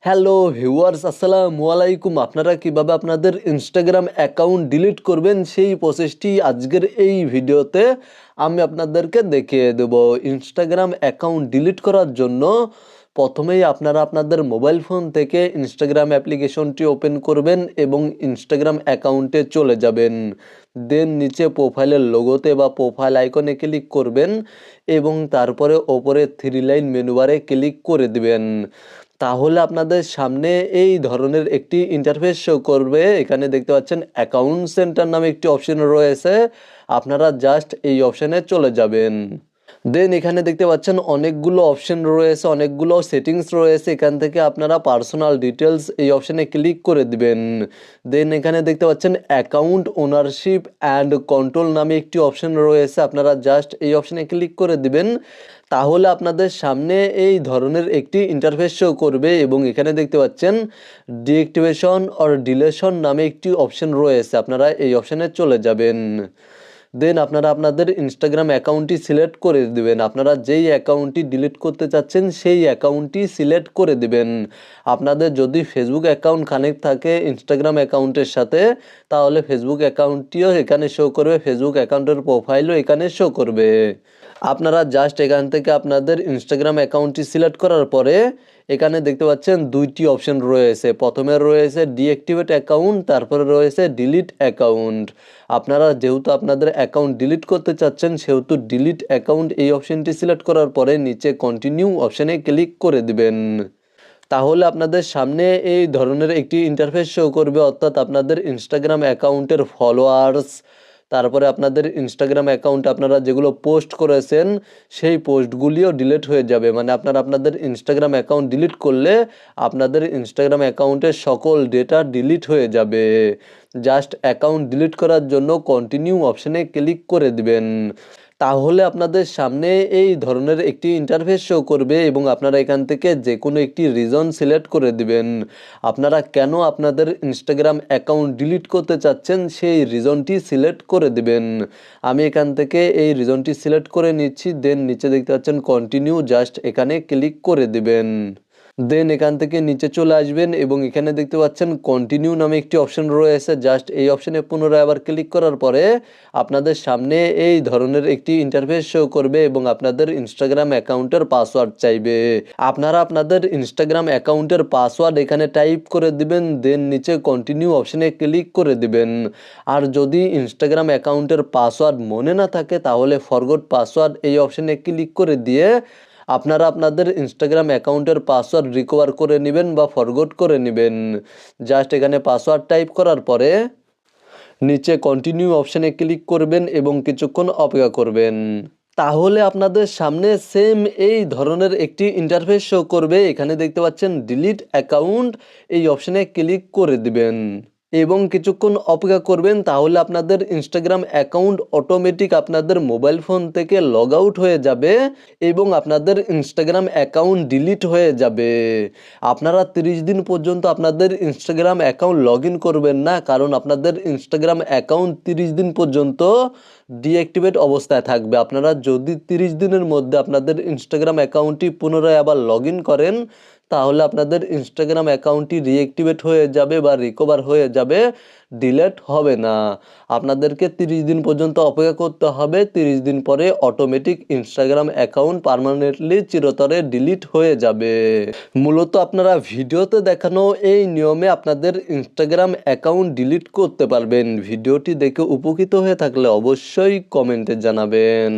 Hello viewers, আসসালামু আলাইকুম। আপনারা কিভাবে আপনাদের ইনস্টাগ্রাম অ্যাকাউন্ট ডিলিট করবেন সেই প্রসেসটি আজকের এই ভিডিওতে আমি আপনাদেরকে দেখিয়ে দেব। ইনস্টাগ্রাম অ্যাকাউন্ট ডিলিট করার জন্য প্রথমেই আপনারা আপনাদের মোবাইল ফোন থেকে ইনস্টাগ্রাম অ্যাপ্লিকেশনটি ওপেন করবেন এবং ইনস্টাগ্রাম অ্যাকাউন্টে চলে যাবেন। দেন নিচে প্রোফাইলের লোগোতে বা প্রোফাইল আইকনে ক্লিক করবেন এবং তারপরে ওপরে 3 লাইন মেনু বারে ক্লিক করে দিবেন। তাহলে আপনাদের সামনে এই ধরনের একটি ইন্টারফেস শো করবে। এখানে দেখতে পাচ্ছেন অ্যাকাউন্ট সেন্টার নামে একটি অপশন রয়েছে, আপনারা জাস্ট এই অপশানে চলে যাবেন। দেন এখানে দেখতে পাচ্ছেন অনেকগুলো অপশন রয়েছে, অনেকগুলো সেটিংস রয়েছে। এখান থেকে আপনারা পার্সোনাল ডিটেলস এই অপশানে ক্লিক করে দিবেন। দেন এখানে দেখতে পাচ্ছেন অ্যাকাউন্ট ওনারশিপ অ্যান্ড কন্ট্রোল নামে একটি অপশন রয়েছে, আপনারা জাস্ট এই অপশানে ক্লিক করে দিবেন। তাহলে আপনাদের সামনে এই ধরনের একটি ইন্টারফেস শো করবে এবং এখানে দেখতে পাচ্ছেন ডিঅ্যাক্টিভেশন অর ডিলেশন নামে একটি অপশন রয়েছে, আপনারা এই অপশানে চলে যাবেন। দেন আপনারা আপনাদের ইনস্টাগ্রাম অ্যাকাউন্টটি সিলেক্ট করে দিবেন। আপনারা যেই অ্যাকাউন্টটি ডিলিট করতে চাচ্ছেন সেই অ্যাকাউন্টটি সিলেক্ট করে দিবেন। আপনাদের যদি ফেসবুক অ্যাকাউন্ট কানেক্ট থাকে ইনস্টাগ্রাম অ্যাকাউন্টের সাথে, তাহলে ফেসবুক অ্যাকাউন্টটিও এখানে শো করবে, ফেসবুক অ্যাকাউন্টের প্রোফাইলও এখানে শো করবে। আপনারা জাস্ট এখান থেকে আপনাদের ইনস্টাগ্রাম অ্যাকাউন্টটি সিলেক্ট করার পরে এখানে দেখতে পাচ্ছেন দুইটি অপশন রয়েছে। প্রথমে রয়েছে ডিঅ্যাক্টিভেট অ্যাকাউন্ট, তারপরে রয়েছে ডিলিট অ্যাকাউন্ট। আপনারা যেহেতু আপনাদের অ্যাকাউন্ট ডিলিট করতে চাচ্ছেন সেহেতু ডিলিট অ্যাকাউন্ট এই অপশনটি সিলেক্ট করার পরে নিচে কন্টিনিউ অপশানে ক্লিক করে দিবেন। তাহলে আপনাদের সামনে এই ধরনের একটি ইন্টারফেস শো করবে, অর্থাৎ আপনাদের ইনস্টাগ্রাম অ্যাকাউন্টের ফলোয়ার্স, তারপরে আপনাদের ইনস্টাগ্রাম অ্যাকাউন্টে আপনারা যেগুলো পোস্ট করেছেন সেই পোস্টগুলিও ডিলিট হয়ে যাবে। মানে আপনারা আপনাদের ইনস্টাগ্রাম অ্যাকাউন্ট ডিলিট করলে আপনাদের ইনস্টাগ্রাম অ্যাকাউন্টের সকল ডেটা ডিলিট হয়ে যাবে। জাস্ট অ্যাকাউন্ট ডিলিট করার জন্য কন্টিনিউ অপশানে ক্লিক করে দিবেন। তাহলে আপনাদের সামনে এই ধরনের একটি ইন্টারফেস শো করবে এবং আপনারা এখান থেকে যে কোনো একটি রিজন সিলেক্ট করে দিবেন। আপনারা কেন আপনাদের ইনস্টাগ্রাম অ্যাকাউন্ট ডিলিট করতে চাচ্ছেন সেই রিজনটি সিলেক্ট করে দিবেন। আমি এখান থেকে এই রিজনটি সিলেক্ট করে নিচ্ছি। দেন নিচে দেখতে পাচ্ছেন কন্টিনিউ, জাস্ট এখানে ক্লিক করে দিবেন। দেন এখান থেকে নিচে চলে আসবেন এবং এখানে দেখতে পাচ্ছেন কন্টিনিউ নামে একটি অপশন রয়েছে, জাস্ট এই অপশানে পুনরায় আবার ক্লিক করার পরে আপনাদের সামনে এই ধরনের একটি ইন্টারফেস শো করবে এবং আপনাদের ইনস্টাগ্রাম অ্যাকাউন্টের পাসওয়ার্ড চাইবে। আপনারা আপনাদের ইনস্টাগ্রাম অ্যাকাউন্টের পাসওয়ার্ড এখানে টাইপ করে দিবেন। দেন নিচে কন্টিনিউ অপশানে ক্লিক করে দিবেন। আর যদি ইনস্টাগ্রাম অ্যাকাউন্টের পাসওয়ার্ড মনে না থাকে তাহলে ফরগট পাসওয়ার্ড এই অপশানে ক্লিক করে দিয়ে আপনারা আপনাদের ইনস্টাগ্রাম অ্যাকাউন্টের পাসওয়ার্ড রিকভার করে নেবেন বা ফরগট করে নেবেন। জাস্ট এখানে পাসওয়ার্ড টাইপ করার পরে নিচে কন্টিনিউ অপশানে ক্লিক করবেন এবং কিছুক্ষণ অপেক্ষা করবেন। তাহলে আপনাদের সামনে সেম এই ধরনের একটি ইন্টারফেস শো করবে। এখানে দেখতে পাচ্ছেন ডিলিট অ্যাকাউন্ট, এই অপশানে ক্লিক করে দিবেন এবং কিছুক্ষণ অপেক্ষা করবেন। তাহলে আপনাদের ইনস্টাগ্রাম অ্যাকাউন্ট অটোমেটিক আপনাদের মোবাইল ফোন থেকে লগ আউট হয়ে যাবে এবং আপনাদের ইনস্টাগ্রাম অ্যাকাউন্ট ডিলিট হয়ে যাবে। আপনারা 30 দিন পর্যন্ত আপনাদের ইনস্টাগ্রাম অ্যাকাউন্ট লগ ইন করবেন না, কারণ আপনাদের ইনস্টাগ্রাম অ্যাকাউন্ট 30 দিন পর্যন্ত ডিঅ্যাক্টিভেট অবস্থায় থাকবে। আপনারা যদি 30 দিনের মধ্যে আপনাদের ইনস্টাগ্রাম অ্যাকাউন্টটি পুনরায় আবার লগ ইন করেন তাহলে আপনাদের ইনস্টাগ্রাম অ্যাকাউন্টটি রিঅ্যাক্টিভেট হয়ে যাবে বা রিকভার হয়ে যাবে, ডিলেট হবে না। আপনাদেরকে 30 দিন পর্যন্ত অপেক্ষা করতে হবে। 30 দিন পরে অটোমেটিক ইনস্টাগ্রাম অ্যাকাউন্ট পার্মানেন্টলি চিরতরে ডিলিট হয়ে যাবে। মূলত আপনারা ভিডিওতে দেখানো এই নিয়মে আপনাদের ইনস্টাগ্রাম অ্যাকাউন্ট ডিলিট করতে পারবেন। ভিডিওটি দেখে উপকৃত হয়ে থাকলে অবশ্যই কমেন্টে জানাবেন।